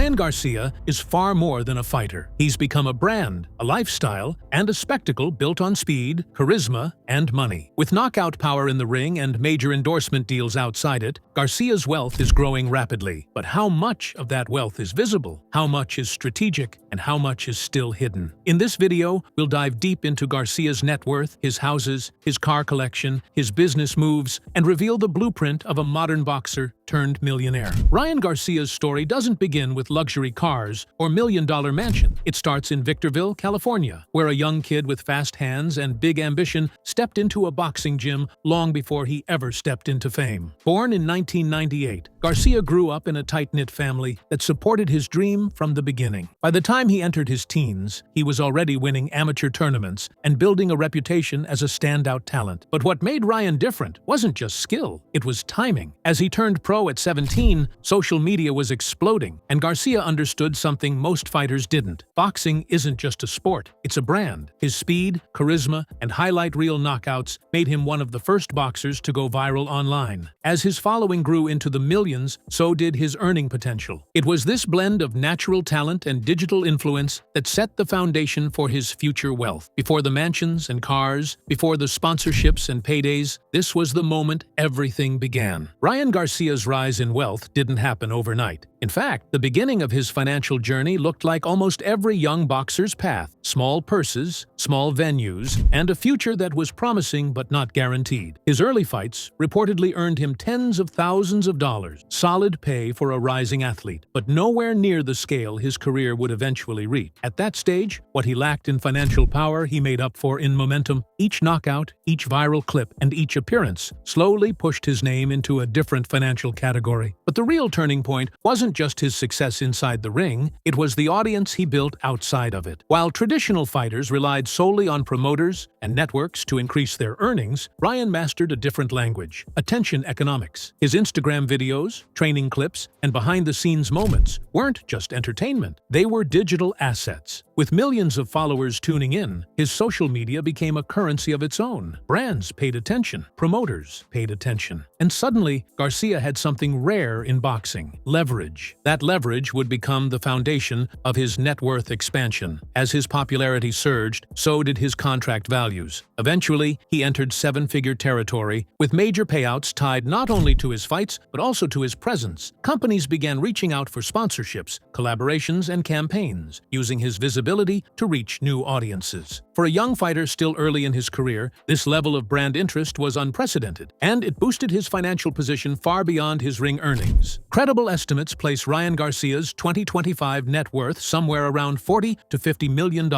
Ryan Garcia is far more than a fighter. He's become a brand, a lifestyle, and a spectacle built on speed, charisma, and money. With knockout power in the ring and major endorsement deals outside it, Garcia's wealth is growing rapidly. But how much of that wealth is visible? How much is strategic? And how much is still hidden? In this video, we'll dive deep into Garcia's net worth, his houses, his car collection, his business moves, and reveal the blueprint of a modern boxer turned millionaire. Ryan Garcia's story doesn't begin with luxury cars or million-dollar mansion. It starts in Victorville, California, where a young kid with fast hands and big ambition stepped into a boxing gym long before he ever stepped into fame. Born in 1998, Garcia grew up in a tight-knit family that supported his dream from the beginning. By the time he entered his teens, he was already winning amateur tournaments and building a reputation as a standout talent. But what made Ryan different wasn't just skill, it was timing. As he turned pro at 17, social media was exploding, and Garcia understood something most fighters didn't. Boxing isn't just a sport, it's a brand. His speed, charisma, and highlight reel knockouts made him one of the first boxers to go viral online. As his following grew into the millions, so did his earning potential. It was this blend of natural talent and digital influence that set the foundation for his future wealth. Before the mansions and cars, before the sponsorships and paydays, this was the moment everything began. Ryan Garcia's rise in wealth didn't happen overnight. In fact, the beginning of his financial journey looked like almost every young boxer's path: small purses, small venues, and a future that was promising but not guaranteed. His early fights reportedly earned him tens of thousands of dollars, solid pay for a rising athlete, but nowhere near the scale his career would eventually reach. At that stage, what he lacked in financial power he made up for in momentum. Each knockout, each viral clip, and each appearance slowly pushed his name into a different financial category. But the real turning point wasn't just his success inside the ring, it was the audience he built outside of it. While traditional fighters relied solely on promoters and networks to increase their earnings, Ryan mastered a different language: attention economics. His Instagram videos, training clips, and behind-the-scenes moments weren't just entertainment, they were digital assets. With millions of followers tuning in, his social media became a currency of its own. Brands paid attention, promoters paid attention, and suddenly Garcia had something rare in boxing: leverage. That leverage would become the foundation of his net worth expansion. As his popularity surged, so did his contract values. Eventually, he entered seven-figure territory, with major payouts tied not only to his fights, but also to his presence. Companies began reaching out for sponsorships, collaborations, and campaigns, using his visibility to reach new audiences. For a young fighter still early in his career, this level of brand interest was unprecedented, and it boosted his financial position far beyond his ring earnings. Credible estimates place Ryan Garcia's 2025 net worth somewhere around $40 to $50 million,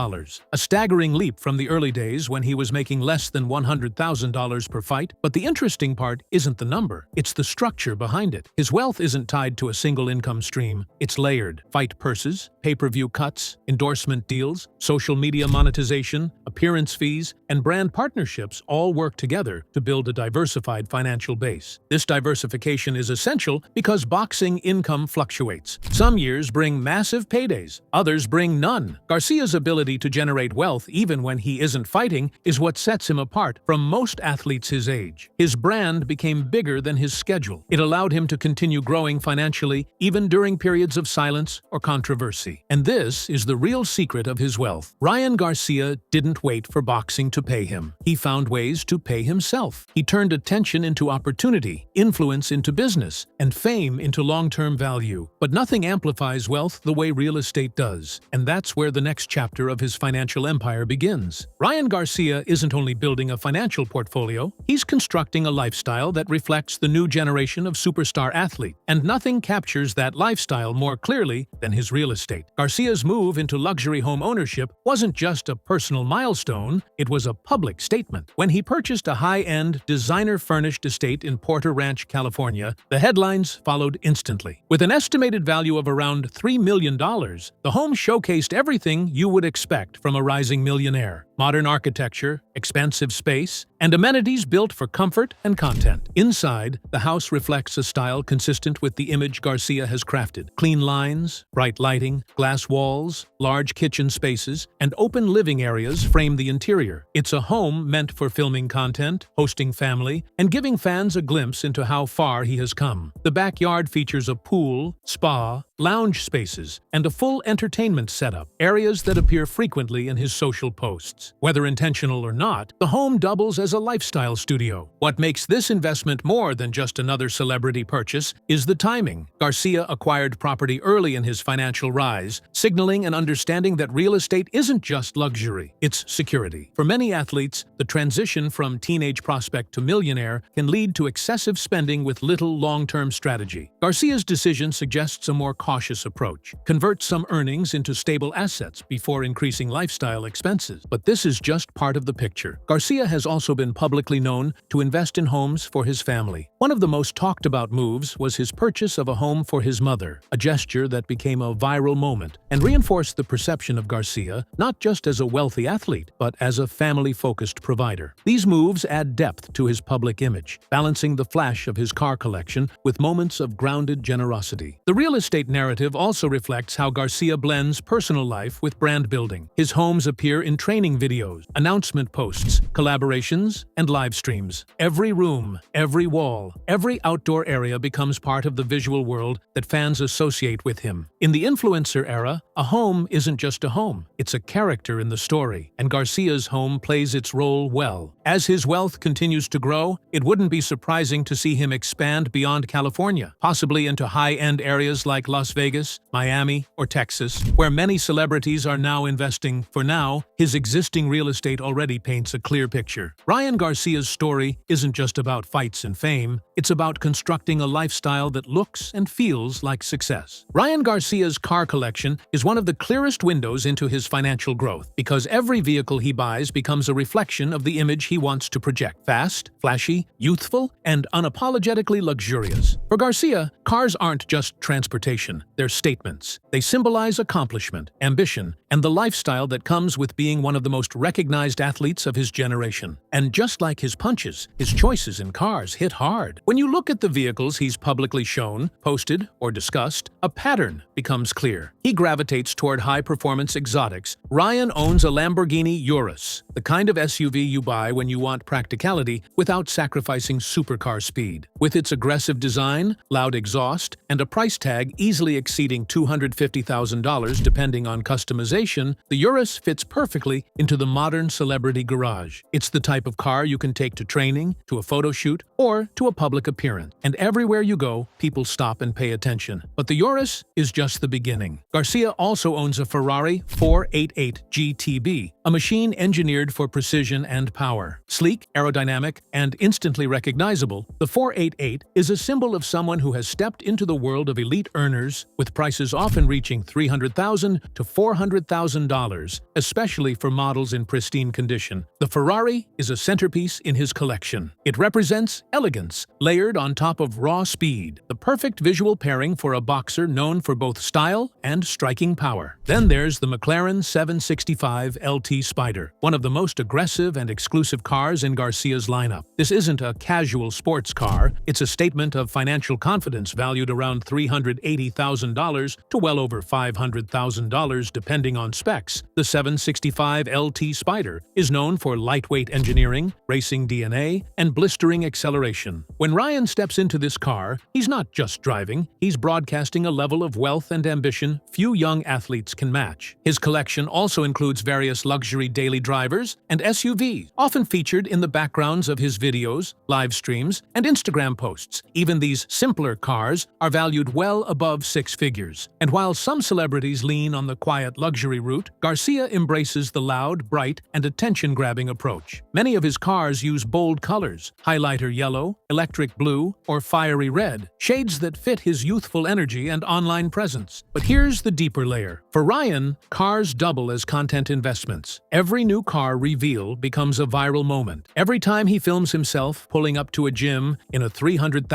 a staggering leap from the early days when he was making less than $100,000 per fight. But the interesting part isn't the number, it's the structure behind it. His wealth isn't tied to a single income stream, it's layered. Fight purses, pay-per-view cuts, endorsement deals, social media monetization, appearance fees, and brand partnerships all work together to build a diversified financial base. This diversification is essential because boxing income fluctuates. Some years bring massive paydays, others bring none. Garcia's ability to generate wealth even when he isn't fighting is what sets him apart from most athletes his age. His brand became bigger than his schedule. It allowed him to continue growing financially even during periods of silence or controversy. And this is the real secret of his wealth. Ryan Garcia didn't wait for boxing to pay him. He found ways to pay himself. He turned attention into opportunity, influence into business, and fame into long-term value. But nothing amplifies wealth the way real estate does, and that's where the next chapter of his financial empire begins. Ryan Garcia isn't only building a financial portfolio, he's constructing a lifestyle that reflects the new generation of superstar athlete, and nothing captures that lifestyle more clearly than his real estate. Garcia's move into luxury home ownership wasn't just a personal milestone, it was a public statement. When he purchased a high-end, designer-furnished estate in Porter Ranch, California, the headlines followed instantly. With an estimated value of around $3 million, the home showcased everything you would expect from a rising millionaire: modern architecture, expansive space, and amenities built for comfort and content. Inside, the house reflects a style consistent with the image Garcia has crafted. Clean lines, bright lighting, glass walls, large kitchen spaces, and open living areas frame the interior. It's a home meant for filming content, hosting family, and giving fans a glimpse into how far he has come. The backyard features a pool, spa, lounge spaces, and a full entertainment setup, areas that appear frequently in his social posts. Whether intentional or not, the home doubles as a lifestyle studio. What makes this investment more than just another celebrity purchase is the timing. Garcia acquired property early in his financial rise, signaling an understanding that real estate isn't just luxury, it's security. For many athletes, the transition from teenage prospect to millionaire can lead to excessive spending with little long-term strategy. Garcia's decision suggests a more cautious approach. Convert some earnings into stable assets before increasing lifestyle expenses. But this is just part of the picture. Garcia has also been publicly known to invest in homes for his family. One of the most talked about moves was his purchase of a home for his mother, a gesture that became a viral moment and reinforced the perception of Garcia not just as a wealthy athlete, but as a family-focused provider. These moves add depth to his public image, balancing the flash of his car collection with moments of grounded generosity. The real estate narrative also reflects how Garcia blends personal life with brand building. His homes appear in training videos, announcement posts, collaborations, and live streams. Every room, every wall, every outdoor area becomes part of the visual world that fans associate with him. In the influencer era, a home isn't just a home, it's a character in the story, and Garcia's home plays its role well. As his wealth continues to grow, it wouldn't be surprising to see him expand beyond California, possibly into high-end areas like Las Vegas, Miami, or Texas, where many celebrities are now investing. For now, his existing real estate already paints a clear picture. Ryan Garcia's story isn't just about fights and fame, it's about constructing a lifestyle that looks and feels like success. Ryan Garcia's car collection is one of the clearest windows into his financial growth, because every vehicle he buys becomes a reflection of the image he wants to project: fast, flashy, youthful, and unapologetically luxurious. For Garcia, cars aren't just transportation, they're statements. They symbolize accomplishment, ambition, and the lifestyle that comes with being one of the most recognized athletes of his generation. And just like his punches, his choices in cars hit hard. When you look at the vehicles he's publicly shown, posted, or discussed, a pattern becomes clear. He gravitates toward high-performance exotics. Ryan owns a Lamborghini Urus, the kind of SUV you buy when you want practicality without sacrificing supercar speed. With its aggressive design, loud exhaust, and a price tag easily exceeding $250,000 depending on customization, the Urus fits perfectly into the modern celebrity garage. It's the type of car you can take to training, to a photo shoot, or to a public appearance. And everywhere you go, people stop and pay attention. But the Urus is just the beginning. Garcia also owns a Ferrari 488 GTB, a machine engineered for precision and power. Sleek, aerodynamic, and instantly recognizable, the 488 is a symbol of someone who has stepped into the world of elite earners, with prices often reaching $300,000 to $400,000, especially for models in pristine condition. The Ferrari is a centerpiece in his collection. It represents elegance, layered on top of raw speed, the perfect visual pairing for a boxer known for both style and striking power. Then there's the McLaren 765 LT Spider, one of the most aggressive and exclusive cars in Garcia's lineup. This isn't a casual sports car, it's a statement of financial confidence valued around $380,000 to well over $500,000 depending on specs. The 765 LT Spider is known for lightweight engineering, racing DNA, and blistering acceleration. When Ryan steps into this car, he's not just driving, he's broadcasting a level of wealth and ambition few young athletes can match. His collection also includes various luxury daily drivers and SUVs, often featured in the backgrounds of his videos, live streams, and Instagram posts. Even these simpler cars are valued well above six figures. And while some celebrities lean on the quiet luxury route, Garcia embraces the loud, bright, and attention-grabbing approach. Many of his cars use bold colors: highlighter yellow, electric blue, or fiery red, shades that fit his youthful energy and online presence. But here's the deeper layer. For Ryan, cars double as content investments. Every new car reveal becomes a viral moment. Every time he films himself pulling up to a gym in a $300,000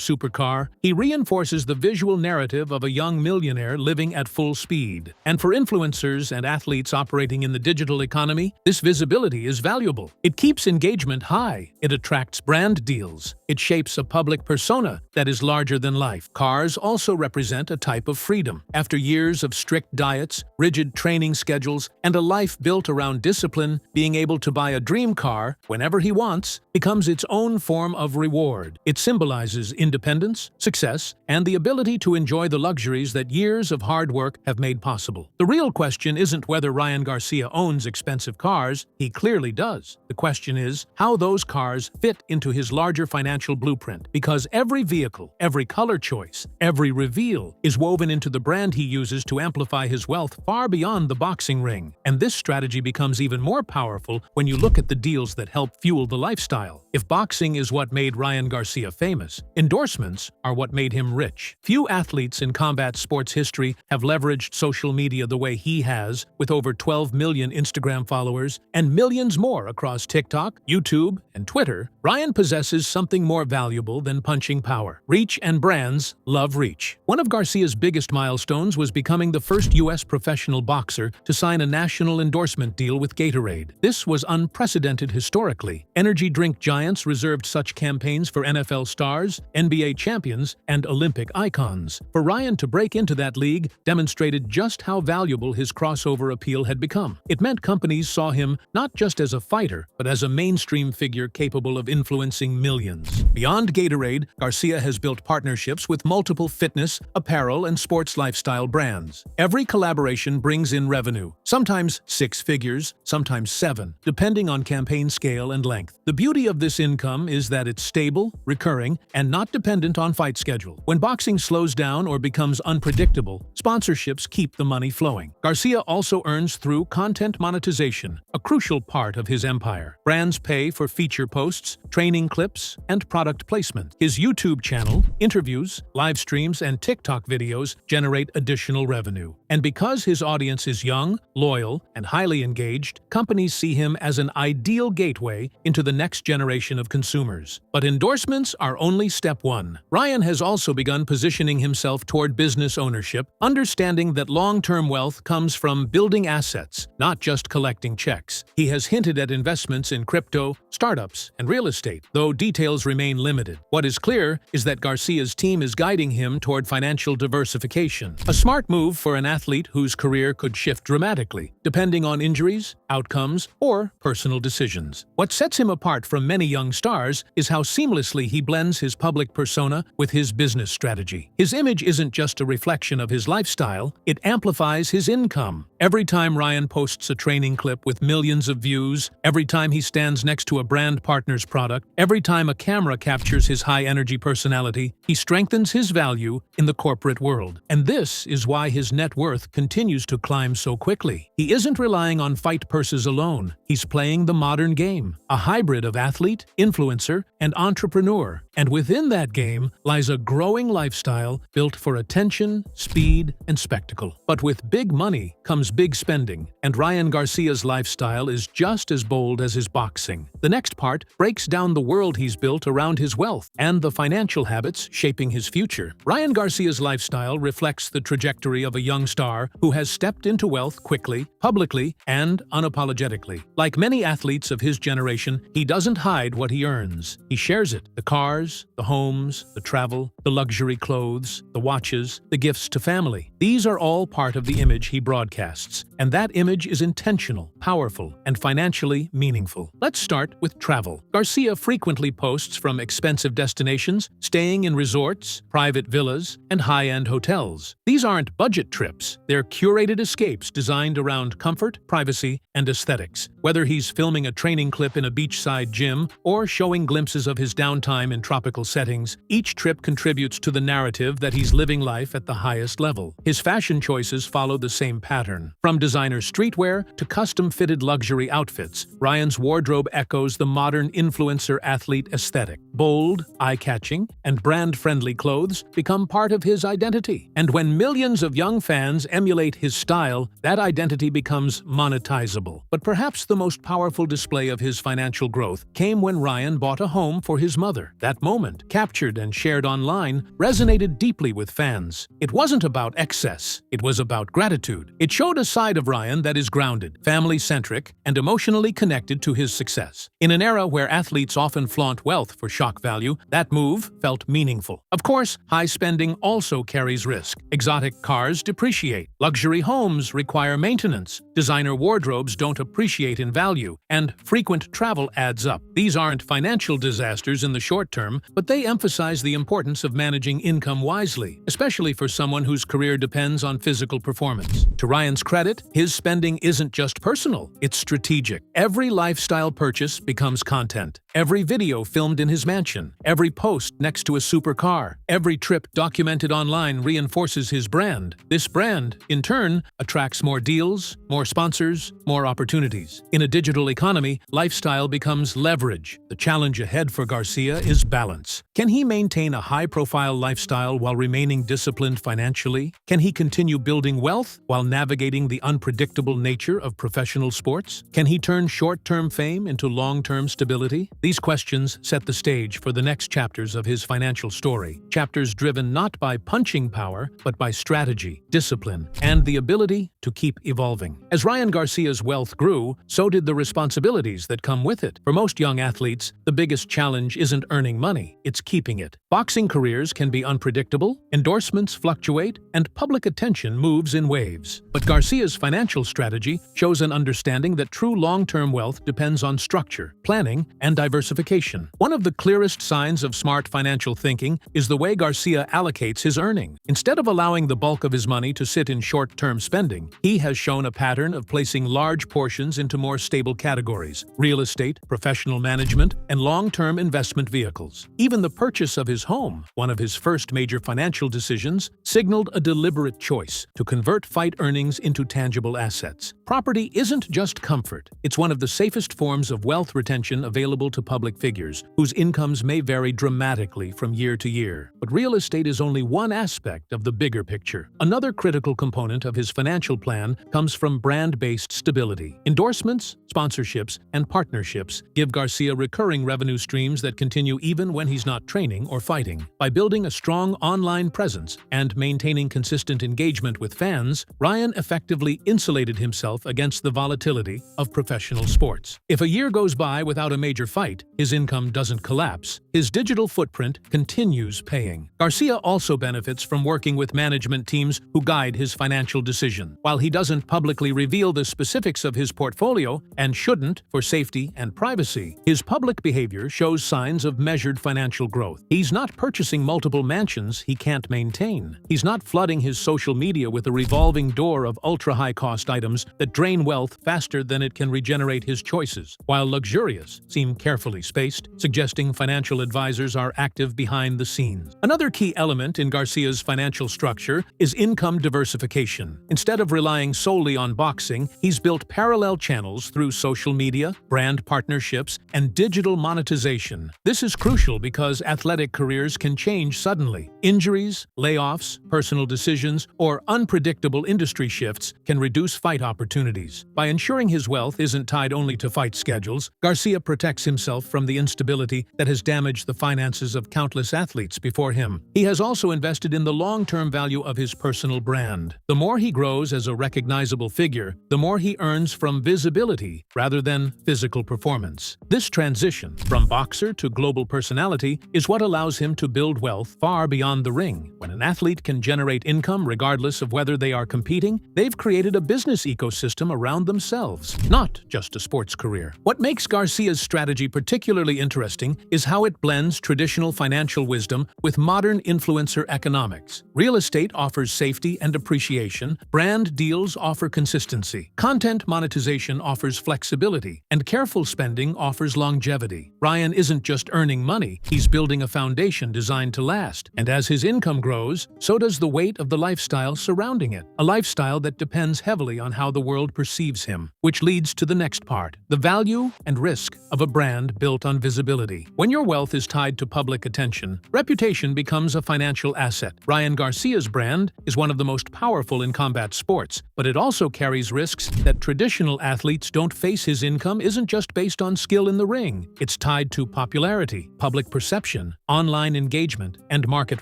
supercar, he reinforces the visual narrative of a young millionaire living at full speed. And for influencers and athletes operating in the digital economy, this visibility is valuable. It keeps engagement high. It attracts brand deals. It shapes a public persona that is larger than life. Cars also represent a type of freedom. After After years of strict diets, rigid training schedules, and a life built around discipline, being able to buy a dream car whenever he wants becomes its own form of reward. It symbolizes independence, success, and the ability to enjoy the luxuries that years of hard work have made possible. The real question isn't whether Ryan Garcia owns expensive cars. He clearly does. The question is how those cars fit into his larger financial blueprint, because every vehicle, every color choice, every reveal is woven into the brand he uses to amplify his wealth far beyond the boxing ring. And this strategy becomes even more powerful when you look at the deals that help fuel the lifestyle. If boxing is what made Ryan Garcia famous, endorsements are what made him rich. Few athletes in combat sports history have leveraged social media the way he has, with over 12 million Instagram followers and millions more across TikTok, YouTube, and Twitter. Ryan possesses something more valuable than punching power. Reach, and brands love reach. One of Garcia's biggest milestones was becoming the first U.S. professional boxer to sign a national endorsement deal with Gatorade. This was unprecedented historically. Energy drink giants reserved such campaigns for NFL stars, NBA champions, and Olympic icons. For Ryan to break into that league demonstrated just how valuable his crossover appeal had become. It meant companies saw him not just as a fighter, but as a mainstream figure capable of influencing millions. Beyond Gatorade, Garcia has built partnerships with multiple fitness, apparel, and sports lifestyle brands. Every collaboration brings in revenue, sometimes 6 figures, sometimes 7, depending on campaign scale and length. The beauty of this income is that it's stable, recurring, and not dependent on fight schedule. When boxing slows down or becomes unpredictable, sponsorships keep the money flowing. Garcia also earns through content monetization, a crucial part of his empire. Brands pay for feature posts, training clips, and product placement. His YouTube channel, interviews, live streams, and TikTok videos generate additional revenue. And because his audience is young, loyal, and highly engaged, companies see him as an ideal gateway into the next generation of consumers. But endorsements are only step one. Ryan has also begun positioning himself toward business ownership, understanding that long-term wealth comes from building assets, not just collecting checks. He has hinted at investments in crypto, startups, and real estate, though details remain limited. What is clear is that Garcia's team is guiding him toward financial diversification, a smart move for an athlete whose career could shift dramatically, depending on injuries, outcomes, or personal decisions. What sets him apart from many young stars is how seamlessly he blends his public persona with his business strategy. His image isn't just a reflection of his lifestyle, it amplifies his income. Every time Ryan posts a training clip with millions of views, every time he stands next to a brand partner's product, every time a camera captures his high-energy personality, he strengthens his value in the corporate world. And this is why his net worth continues to climb so quickly. He isn't relying on fight purses alone. He's playing the modern game, a hybrid of athlete, influencer, and entrepreneur. And within that game lies a growing lifestyle built for attention, speed, and spectacle. But with big money comes big spending, and Ryan Garcia's lifestyle is just as bold as his boxing. The next part breaks down the world he's built around his wealth and the financial habits shaping his future. Ryan Garcia's lifestyle reflects the trajectory of a young star who has stepped into wealth quickly, publicly, and unapologetically. Like many athletes of his generation, he doesn't hide what he earns. He shares it: the cars, the homes, the travel, the luxury clothes, the watches, the gifts to family. These are all part of the image he broadcasts, and that image is intentional, powerful, and financially meaningful. Let's start with travel. Garcia frequently posts from expensive destinations, staying in resorts, private villas, and high-end hotels. These aren't budget trips. They're curated escapes designed around comfort, privacy, and aesthetics. Whether he's filming a training clip in a beachside gym or showing glimpses of his downtime in tropical settings, each trip contributes to the narrative that he's living life at the highest level. His fashion choices follow the same pattern. From designer streetwear to custom-fitted luxury outfits, Ryan's wardrobe echoes the modern influencer-athlete aesthetic. Bold, eye-catching, and brand-friendly clothes become part of his identity. And when millions of young fans emulate his style, that identity becomes monetizable. undeniable. But perhaps the most powerful display of his financial growth came when Ryan bought a home for his mother. That moment, captured and shared online, resonated deeply with fans. It wasn't about excess, it was about gratitude. It showed a side of Ryan that is grounded, family-centric, and emotionally connected to his success. In an era where athletes often flaunt wealth for shock value, that move felt meaningful. Of course, high spending also carries risk. Exotic cars depreciate, luxury homes require maintenance, designer wardrobes don't appreciate in value, and frequent travel adds up. These aren't financial disasters in the short term, but they emphasize the importance of managing income wisely, especially for someone whose career depends on physical performance. To Ryan's credit, his spending isn't just personal, it's strategic. Every lifestyle purchase becomes content. Every video filmed in his mansion, every post next to a supercar, every trip documented online reinforces his brand. This brand, in turn, attracts more deals, more sponsors, more opportunities. In a digital economy, lifestyle becomes leverage. The challenge ahead for Garcia is balance. Can he maintain a high-profile lifestyle while remaining disciplined financially? Can he continue building wealth while navigating the unpredictable nature of professional sports? Can he turn short-term fame into long-term stability? These questions set the stage for the next chapters of his financial story, chapters driven not by punching power, but by strategy, discipline, and the ability to keep evolving. As Ryan Garcia's wealth grew, so did the responsibilities that come with it. For most young athletes, the biggest challenge isn't earning money, it's keeping it. Boxing careers can be unpredictable, endorsements fluctuate, and public attention moves in waves. But Garcia's financial strategy shows an understanding that true long-term wealth depends on structure, planning, and diversification. One of the clearest signs of smart financial thinking is the way Garcia allocates his earnings. Instead of allowing the bulk of his money to sit in short-term spending, he has shown a pattern of placing large portions into more stable categories: real estate, professional management, and long-term investment vehicles. Even the purchase of his home, one of his first major financial decisions, signaled a deliberate choice to convert fight earnings into tangible assets. Property isn't just comfort, it's one of the safest forms of wealth retention available to public figures, whose incomes may vary dramatically from year to year. But real estate is only one aspect of the bigger picture. Another critical component of his financial plan comes from brand-based stability. Endorsements, sponsorships, and partnerships give Garcia recurring revenue streams that continue even when he's not training or fighting. By building a strong online presence and maintaining consistent engagement with fans, Ryan effectively insulated himself against the volatility of professional sports. If a year goes by without a major fight, his income doesn't collapse. His digital footprint continues paying. Garcia also benefits from working with management teams who guide his financial decision. While he doesn't publicly reveal the specifics of his portfolio, and shouldn't for safety and privacy, his public behavior shows signs of measured financial growth. He's not purchasing multiple mansions he can't maintain. He's not flooding his social media with a revolving door of ultra-high-cost items that drain wealth faster than it can regenerate his choices, while luxurious seem carefully spaced, suggesting financial advisors are active behind the scenes. Another key element in Garcia's financial structure is income diversification. Instead of relying solely on boxing, he's built parallel channels through social media, brand partnerships, and digital monetization. This is crucial because athletic careers can change suddenly. Injuries, layoffs, personal decisions, or unpredictable industry shifts can reduce fight opportunities. By ensuring his wealth isn't tied only to fight schedules, Garcia protects himself from the instability that has damaged the finances of countless athletes before him. He has also invested in the long-term value of his personal brand. The more he grows as a recognizable figure, the more he earns from visibility rather than physical performance. This transition from boxer to global personality is what allows him to build wealth far beyond the ring. When an athlete can generate income regardless of whether they are competing, they've created a business ecosystem around themselves, not just a sports career. What makes Garcia's strategy particularly interesting is how it blends traditional financial wisdom with modern influencer economics. Real estate offers safety and appreciation, brand deals offer consistency, content monetization offers flexibility, and careful spending offers longevity. Ryan isn't just earning money, he's building a foundation designed to last. And as his income grows, so does the weight of the lifestyle surrounding it. A lifestyle that depends heavily on how the world perceives him. Which leads to the next part: the value and risk of a brand brand built on visibility. When your wealth is tied to public attention, reputation becomes a financial asset. Ryan Garcia's brand is one of the most powerful in combat sports, but it also carries risks that traditional athletes don't face. His income isn't just based on skill in the ring. It's tied to popularity, public perception, online engagement, and market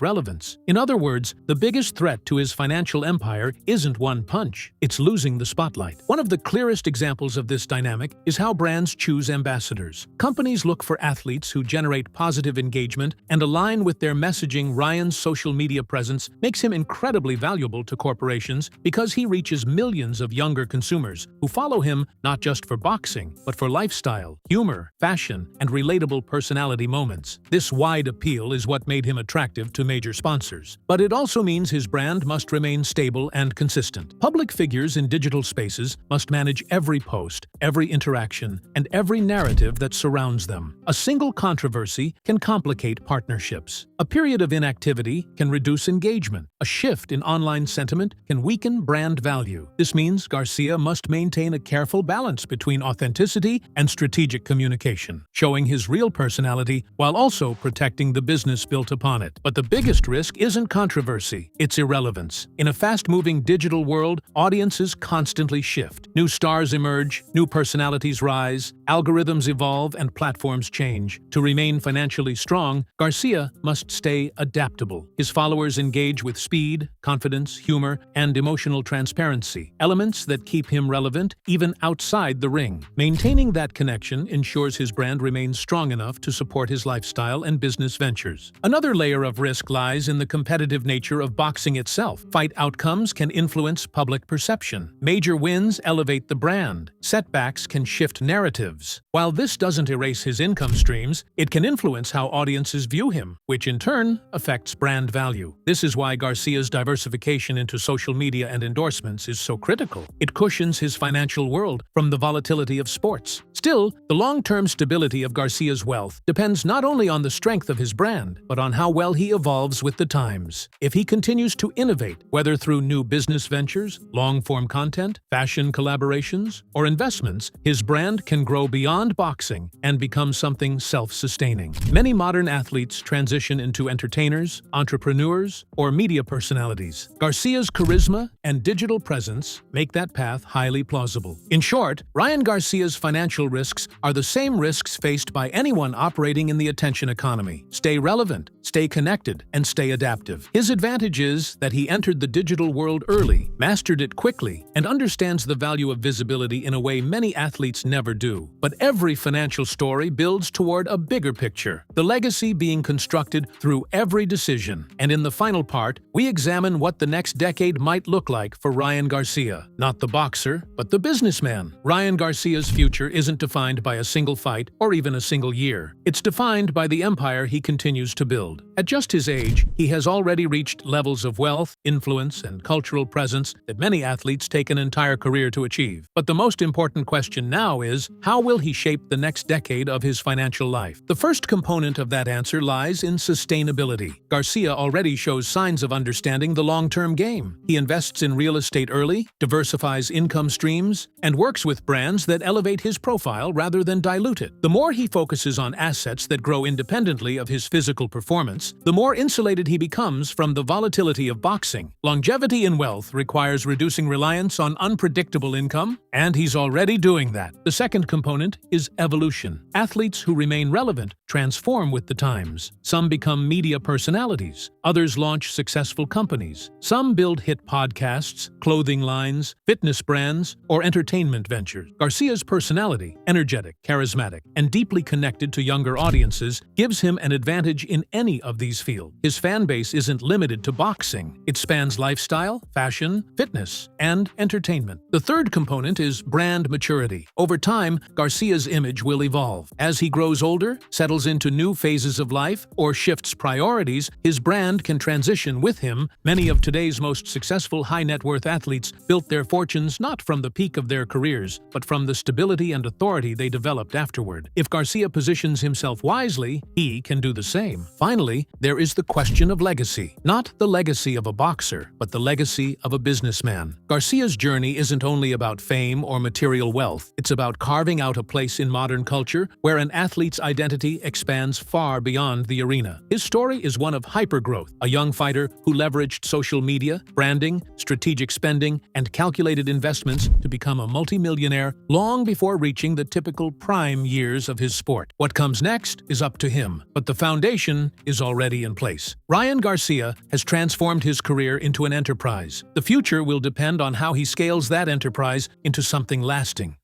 relevance. In other words, the biggest threat to his financial empire isn't one punch. It's losing the spotlight. One of the clearest examples of this dynamic is how brands choose ambassadors. Companies look for athletes who generate positive engagement and align with their messaging. Ryan's social media presence makes him incredibly valuable to corporations because he reaches millions of younger consumers who follow him not just for boxing, but for lifestyle, humor, fashion, and relatable personality moments. This wide appeal is what made him attractive to major sponsors. But it also means his brand must remain stable and consistent. Public figures in digital spaces must manage every post, every interaction, and every narrative that surrounds them. A single controversy can complicate partnerships. A period of inactivity can reduce engagement. A shift in online sentiment can weaken brand value. This means Garcia must maintain a careful balance between authenticity and strategic communication, showing his real personality while also protecting the business built upon it. But the biggest risk isn't controversy, it's irrelevance. In a fast-moving digital world, audiences constantly shift. New stars emerge, new personalities rise, algorithms evolve, and platforms change. To remain financially strong, Garcia must stay adaptable. His followers engage with speed, confidence, humor, and emotional transparency, elements that keep him relevant even outside the ring. Maintaining that connection ensures his brand remains strong enough to support his lifestyle and business ventures. Another layer of risk lies in the competitive nature of boxing itself. Fight outcomes can influence public perception. Major wins elevate the brand. Setbacks can shift narratives. While this doesn't erase his income streams, it can influence how audiences view him, which in turn affects brand value. This is why Garcia's diversification into social media and endorsements is so critical. It cushions his financial world from the volatility of sports. Still, the long-term stability of Garcia's wealth depends not only on the strength of his brand, but on how well he evolves with the times. If he continues to innovate, whether through new business ventures, long-form content, fashion collaborations, or investments, his brand can grow beyond boxing and become something self-sustaining. Many modern athletes transition into entertainers, entrepreneurs, or media personalities. Garcia's charisma and digital presence make that path highly plausible. In short, Ryan Garcia's financial risks are the same risks faced by anyone operating in the attention economy. Stay relevant, stay connected, and stay adaptive. His advantage is that he entered the digital world early, mastered it quickly, and understands the value of visibility in a way many athletes never do. But every financial story builds toward a bigger picture, the legacy being constructed through every decision. And in the final part, we examine what the next decade might look like for Ryan Garcia. Not the boxer, but the businessman. Ryan Garcia's future isn't defined by a single fight or even a single year. It's defined by the empire he continues to build. At just his age, he has already reached levels of wealth, influence, and cultural presence that many athletes take an entire career to achieve. But the most important question now is, how will he shape the next decade of his financial life? The first component of that answer lies in sustainability. Garcia already shows signs of understanding the long-term game. He invests in real estate early, diversifies income streams, and works with brands that elevate his profile rather than dilute it. The more he focuses on assets that grow independently of his physical performance, the more insulated he becomes from the volatility of boxing. Longevity in wealth requires reducing reliance on unpredictable income, and he's already doing that. The second component is evolution. Athletes who remain relevant transform with the times. Some become media personalities. Others launch successful companies. Some build hit podcasts, clothing lines, fitness brands, or entertainment ventures. Garcia's personality, energetic, charismatic, and deeply connected to younger audiences, gives him an advantage in any of these fields. His fan base isn't limited to boxing. It spans lifestyle, fashion, fitness, and entertainment. The third component is brand maturity. Over time, Garcia's image will evolve. As he grows older, settles settles into new phases of life or shifts priorities, his brand can transition with him. Many of today's most successful high-net-worth athletes built their fortunes not from the peak of their careers, but from the stability and authority they developed afterward. If Garcia positions himself wisely, he can do the same. Finally, there is the question of legacy. Not the legacy of a boxer, but the legacy of a businessman. Garcia's journey isn't only about fame or material wealth. It's about carving out a place in modern culture where an athlete's identity expands far beyond the arena. His story is one of hypergrowth, a young fighter who leveraged social media, branding, strategic spending, and calculated investments to become a multimillionaire long before reaching the typical prime years of his sport. What comes next is up to him, but the foundation is already in place. Ryan Garcia has transformed his career into an enterprise. The future will depend on how he scales that enterprise into something lasting.